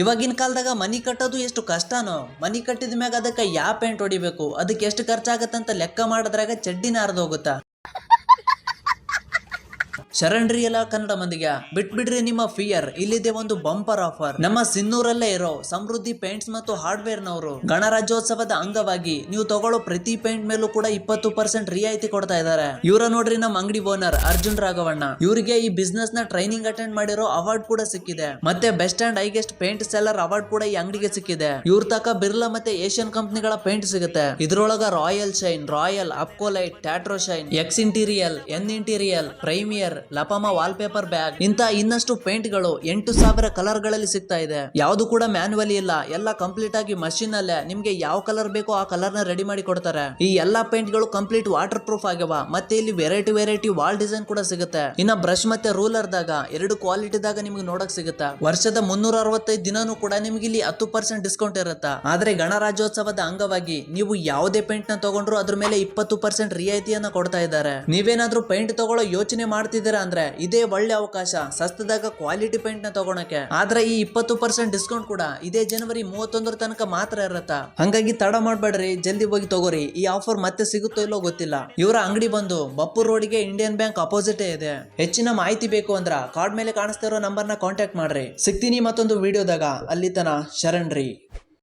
ಇವಾಗಿನ ಕಾಲದಾಗ ಮನಿ ಕಟ್ಟೋದು ಎಷ್ಟು ಕಷ್ಟನೋ, ಮನಿ ಕಟ್ಟಿದ ಮ್ಯಾಗ ಅದಕ್ಕೆ ಯಾವ ಪೇಂಟ್ ಹೊಡಿಬೇಕು, ಅದಕ್ಕೆ ಎಷ್ಟು ಖರ್ಚಾಗತ್ತಂತ ಲೆಕ್ಕ ಮಾಡಿದ್ರಾಗ ಚಡ್ಡಿನ ಹರಿದೋಗುತ್ತಾ. ಶರಣ್ರಿ ಎಲ್ಲ ಕನ್ನಡ ಮಂದಿಗೆ ಬಿಟ್ಬಿಡ್ರಿ ನಿಮ್ಮ ಫಿಯರ್. ಇಲ್ಲಿದೆ ಒಂದು ಬಂಪರ್ ಆಫರ್. ನಮ್ಮ ಸಿನ್ನೂರಲ್ಲೇ ಇರೋ ಸಮೃದ್ಧಿ ಪೇಂಟ್ಸ್ ಮತ್ತು ಹಾರ್ಡ್ವೇರ್ ನವರು ಗಣರಾಜ್ಯೋತ್ಸವದ ಅಂಗವಾಗಿ ನೀವು ತಗೊಳ್ಳೋ ಪ್ರತಿ ಪೇಂಟ್ ಮೇಲೂ ಕೂಡ 20% ರಿಯಾಯಿತಿ ಕೊಡ್ತಾ ಇದ್ದಾರೆ. ಇವರ ನೋಡ್ರಿ ನಮ್ಮ ಅಂಗಡಿ ಓನರ್ ಅರ್ಜುನ್ ರಾಘವಣ್ಣ. ಇವರಿಗೆ ಈ ಬಿಸ್ನೆಸ್ ನ ಟ್ರೈನಿಂಗ್ ಅಟೆಂಡ್ ಮಾಡಿರೋ ಅವಾರ್ಡ್ ಕೂಡ ಸಿಕ್ಕಿದೆ. ಮತ್ತೆ best and highest paint seller award ಕೂಡ ಈ ಅಂಗಡಿಗೆ ಸಿಕ್ಕಿದೆ. ಇವ್ರ ತಕ ಬಿರ್ಲಾ ಮತ್ತೆ ಏಷ್ಯನ್ ಕಂಪನಿಗಳ ಪೇಂಟ್ ಸಿಗುತ್ತೆ. ಇದ್ರೊಳಗ ರಾಯಲ್ ಶೈನ್, ರಾಯಲ್, ಅಪ್ಕೋಲೈಟ್, ಟ್ಯಾಟ್ರೋ Shyne, X interior, N interior, premier, ಲಪಮಾ ವಾಲ್ ಪೇಪರ್ ಬ್ಯಾಗ್ ಇಂತ ಇನ್ನಷ್ಟು ಪೇಂಟ್ ಗಳು 8,000 ಕಲರ್ ಗಳಲ್ಲಿ ಸಿಗ್ತಾ ಇದೆ. ಯಾವ್ದು ಕೂಡ ಮ್ಯಾನ್ಯುವಲಿ ಇಲ್ಲ, ಎಲ್ಲ ಕಂಪ್ಲೀಟ್ ಆಗಿ ಮಷೀನ್ ಅಲ್ಲೇ ನಿಮ್ಗೆ ಯಾವ ಕಲರ್ ಬೇಕೋ ಆ ಕಲರ್ ನ ರೆಡಿ ಮಾಡಿ ಕೊಡ್ತಾರೆ. ಈ ಎಲ್ಲಾ ಪೇಂಟ್ ಗಳು ಕಂಪ್ಲೀಟ್ ವಾಟರ್ ಪ್ರೂಫ್ ಆಗ್ಯಾವ. ಮತ್ತೆ ಇಲ್ಲಿ ವೆರೈಟಿ ವಾಲ್ ಡಿಸೈನ್ ಕೂಡ ಸಿಗುತ್ತೆ. ಇನ್ನ ಬ್ರಷ್ ಮತ್ತೆ ರೂಲರ್ ದಾಗ 2 ಕ್ವಾಲಿಟಿ ದಾಗ ನಿಮ್ಗೆ ನೋಡಕ್ ಸಿಗುತ್ತೆ. ವರ್ಷದ 365 ದಿನಾನು ಕೂಡ ನಿಮ್ಗೆ ಇಲ್ಲಿ 10% ಡಿಸ್ಕೌಂಟ್ ಇರುತ್ತೆ. ಆದ್ರೆ ಗಣರಾಜ್ಯೋತ್ಸವದ ಅಂಗವಾಗಿ ನೀವು ಯಾವುದೇ ಪೇಂಟ್ ನ ತಗೊಂಡ್ರು ಅದ್ರ ಮೇಲೆ 20% ರಿಯಾಯಿತಿಯನ್ನ ಕೊಡ್ತಾ ಇದ್ದಾರೆ. ನೀವೇನಾದ್ರೂ ಪೇಂಟ್ ತಗೊಳ್ಳೋ ಯೋಚನೆ ಮಾಡ್ತಿದ್ದೀರಾ ಅಂದ್ರೆ ಇದೇ ಒಳ್ಳೆ ಅವಕಾಶ ಸಸ್ತದಾಗ ಕ್ವಾಲಿಟಿ ಪೇಂಟ್ ನ ತಗೊಳಕ್ಕೆ. ಆದ್ರೆ ಈ 20% ಡಿಸ್ಕೌಂಟ್ ಕೂಡ ಇದೇ ಜನವರಿ 31 ತನಕ ಮಾತ್ರ ಇರತ್ತ. ಹಂಗಾಗಿ ತಡ ಮಾಡ್ಬೇಡ್ರಿ, ಜಲ್ದಿ ಹೋಗಿ ತಗೋರಿ. ಈ ಆಫರ್ ಮತ್ತೆ ಸಿಗುತ್ತೋ ಇಲ್ಲೋ ಗೊತ್ತಿಲ್ಲ. ಇವರ ಅಂಗಡಿ ಬಂದು ಬಪ್ಪೂರ್ ರೋಡ್ಗೆ ಇಂಡಿಯನ್ ಬ್ಯಾಂಕ್ ಅಪೋಸಿಟ್ ಇದೆ. ಹೆಚ್ಚಿನ ಮಾಹಿತಿ ಬೇಕು ಅಂದ್ರ ಕಾರ್ಡ್ ಮೇಲೆ ಕಾಣಿಸ್ತಾ ಇರೋ ನಂಬರ್ ನ ಕಾಂಟ್ಯಾಕ್ಟ್ ಮಾಡ್ರಿ. ಸಿಗ್ತೀನಿ ಮತ್ತೊಂದು ವಿಡಿಯೋದಾಗ. ಅಲ್ಲಿ ತನ ಶರಣ್ರಿ.